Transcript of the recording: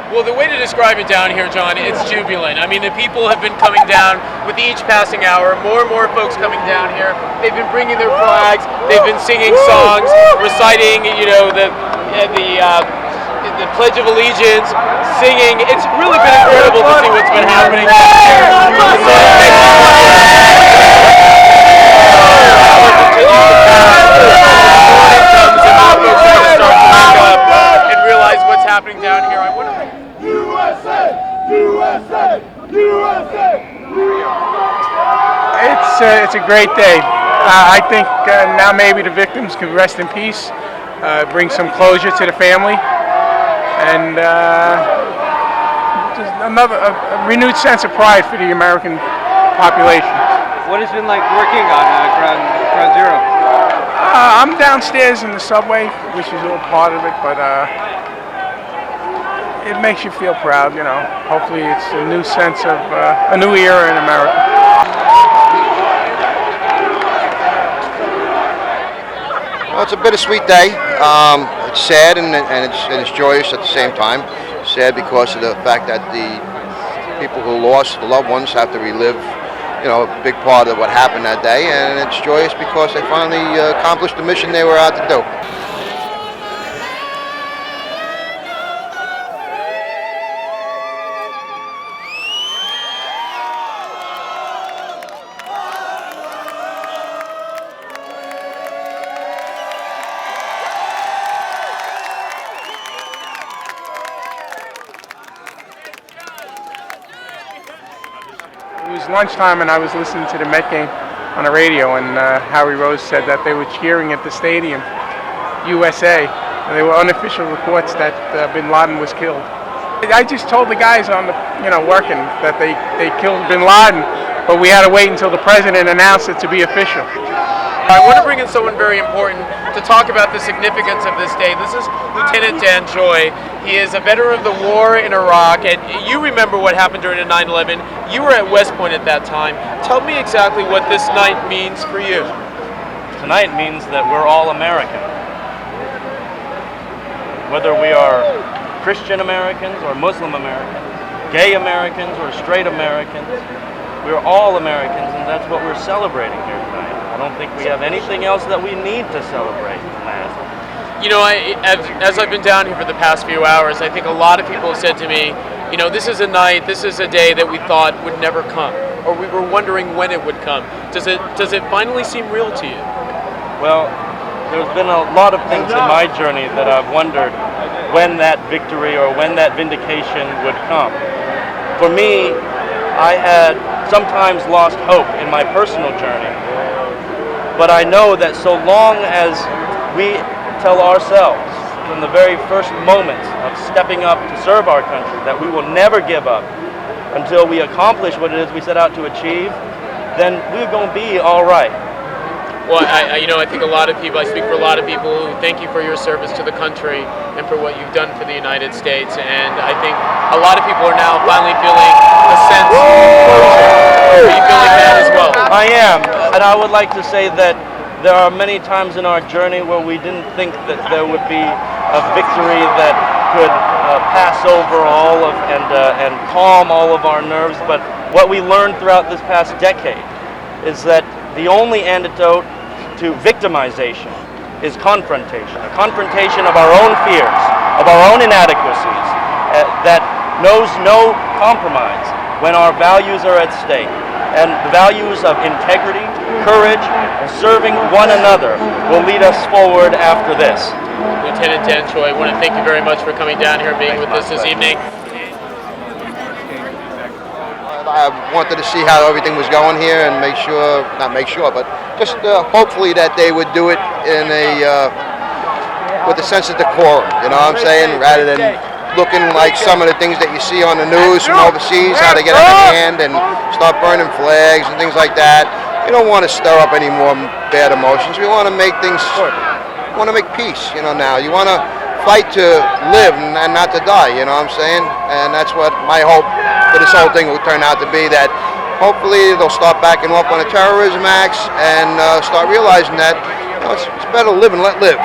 Well, the way to describe it down here, John, it's jubilant. I mean, the people have been coming down with each passing hour. More and more folks coming down here. They've been bringing their flags. They've been singing songs, reciting, the Pledge of Allegiance, singing. It's really been incredible to see what's been happening down here. So it makes me and realize what's happening down here. I wonder. USA! USA! USA! It's a great day. I think now maybe the victims can rest in peace, bring some closure to the family, and just a renewed sense of pride for the American population. What has it been like working on Ground Zero? I'm downstairs in the subway, which is all part of it, but it makes you feel proud, you know. Hopefully it's a new sense of a new era in America. Well, it's a bittersweet day. It's sad and it's joyous at the same time. Sad because of the fact that the people who lost the loved ones have to relive, you know, a big part of what happened that day, and it's joyous because they finally accomplished the mission they were out to do. It was lunchtime and I was listening to the Met game on the radio, and Howie Rose said that they were cheering at the stadium, USA, and there were unofficial reports that Bin Laden was killed. I just told the guys on the, working that they killed Bin Laden, but we had to wait until the president announced it to be official. I want to bring in someone very important to talk about the significance of this day. This is Lieutenant Dan Choi. He is a veteran of the war in Iraq, and you remember what happened during the 9/11. You were at West Point at that time. Tell me exactly what this night means for you. Tonight means that we're all American. Whether we are Christian Americans or Muslim Americans, gay Americans or straight Americans, we're all Americans, and that's what we're celebrating here tonight. I don't think we have anything else that we need to celebrate tonight. You know, as I've been down here for the past few hours, I think a lot of people have said to me, this is a night, this is a day that we thought would never come, or we were wondering when it would come. Does it finally seem real to you? Well, there's been a lot of things in my journey that I've wondered when that victory or when that vindication would come. For me, I had sometimes lost hope in my personal journey. But I know that so long as we tell ourselves from the very first moment of stepping up to serve our country that we will never give up until we accomplish what it is we set out to achieve, then we're going to be all right. Well, I think a lot of people, I speak for a lot of people who thank you for your service to the country and for what you've done for the United States. And I think a lot of people are now finally feeling a sense of closure. Are you feeling that as well? I am, and I would like to say that there are many times in our journey where we didn't think that there would be a victory that could pass over all of and calm all of our nerves. But what we learned throughout this past decade is that the only antidote to victimization is confrontation, a confrontation of our own fears, of our own inadequacies, that knows no compromise when our values are at stake. And the values of integrity, courage, and serving one another will lead us forward after this. Lieutenant Dan Choi, I want to thank you very much for coming down here and being with us this evening. I wanted to see how everything was going here and but just hopefully that they would do it in with a sense of decorum, you know what I'm saying, rather than looking like some of the things that you see on the news from overseas, how they get up in hand and start burning flags and things like that. We don't want to stir up any more bad emotions. We want to make things, peace, now. You want to fight to live and not to die, you know what I'm saying? And that's what my hope for this whole thing will turn out to be, that hopefully they'll start backing off on the terrorism acts and start realizing that it's better to live and let live.